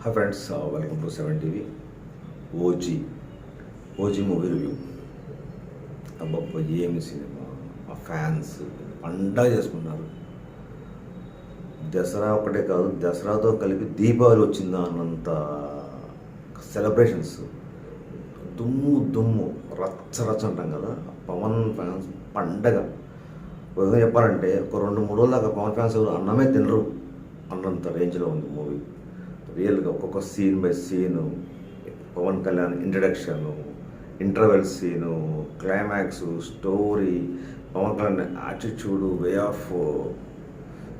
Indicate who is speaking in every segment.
Speaker 1: Hi friends, welcome to 7 TV. OG OG movie review. అబ్బబ్బా, ఏమి cinema! ఆ fans పండగ చేసుకున్నారు. దసరా ఒకటే కాదు, దసరాతో కలిపి దీపావళి వచ్చిందా అన్నంత సెలబ్రేషన్స్. దుమ్ము దుమ్ము, రచ్చ రచ్చ అంటాం కదా, పవన్ ఫ్యాన్స్ పండగ. ఒక విధంగా చెప్పాలంటే ఒక 2-3 రోజుల దాకా పవన్ ఫ్యాన్స్ ఎవరు అన్నమే తినరు అన్నంత రేంజ్లో ఉంది మూవీ. రియల్గా ఒక్కొక్క scene by scene, Pawan Kalyan introduction, interval scene, climax, story, Pawan Kalyan attitude, way of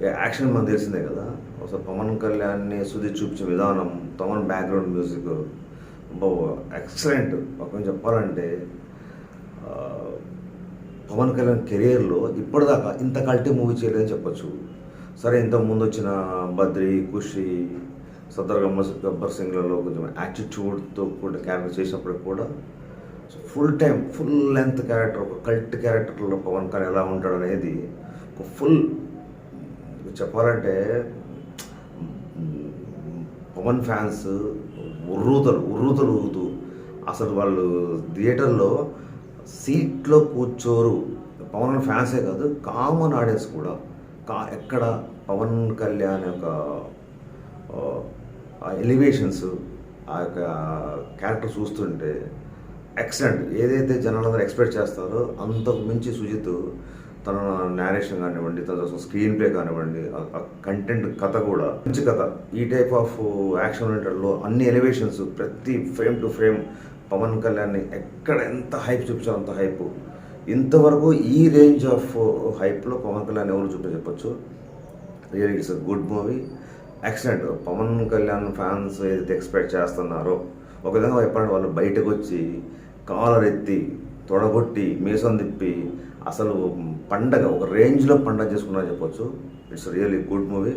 Speaker 1: action మనకు తెలిసిందే కదా. అసలు పవన్ కళ్యాణ్ని సుధీర్ చూపించే విధానం, పవన్ బ్యాక్గ్రౌండ్ మ్యూజిక్ ఎక్సలెంట్. ఒక చెప్పాలంటే పవన్ కళ్యాణ్ కెరియర్లో ఇప్పటిదాకా ఇంత క్వాలిటీ మూవీ చేయలేదని చెప్పొచ్చు. సరే, ఇంతకుముందు వచ్చిన బద్రి, ఖుషి, సర్దార్ గబ్బర్ సింగ్లలో కొంచెం యాటిట్యూడ్తో కూడా క్యారెక్టర్ చేసినప్పుడు కూడా ఫుల్ లెంత్ క్యారెక్టర్, ఒక కల్ట్ క్యారెక్టర్లో పవన్ కళ్యాణ్ ఎలా ఉంటాడు అనేది ఒక ఫుల్ చెప్పాలంటే పవన్ ఫ్యాన్స్ ఉర్రూతలు అసలు వాళ్ళు థియేటర్లో సీట్లో కూర్చోరు. పవన్ ఫ్యాన్సే కాదు, కామన్ ఆడియన్స్ కూడా ఎక్కడ పవన్ కళ్యాణ్ యొక్క ఎలివేషన్స్, ఆ యొక్క క్యారెక్టర్ చూస్తుంటే ఎక్సలెంట్. ఏదైతే జనాలందరూ ఎక్స్పెక్ట్ చేస్తారో అంతకు మించి సుజిత్ తన నేరేషన్ కానివ్వండి, తన స్క్రీన్ ప్లే కానివ్వండి, ఆ కంటెంట్ కథ కూడా మంచి కథ. ఈ టైప్ ఆఫ్ యాక్షన్ ఓరియంటెడ్లో అన్ని ఎలివేషన్స్, ప్రతి ఫ్రేమ్ టు ఫ్రేమ్ పవన్ కళ్యాణ్ని ఎక్కడ ఎంత హైప్ చూపించాలో అంత హైప్. ఇంతవరకు ఈ రేంజ్ ఆఫ్ హైప్లో పవన్ కళ్యాణ్ ఎవరు చెప్పొచ్చు. Real it's a good movie, excellent. Pawan Kalyan fans ఏదైతే ఎక్స్పెక్ట్ చేస్తున్నారో, ఒక విధంగా చెప్పాలంటే వాళ్ళు బయటకు వచ్చి కాలర్ ఎత్తి తొడగొట్టి మీసం తిప్పి అసలు పండగ ఒక రేంజ్లో పండగ చేసుకున్నారని చెప్పొచ్చు. It's really good movie.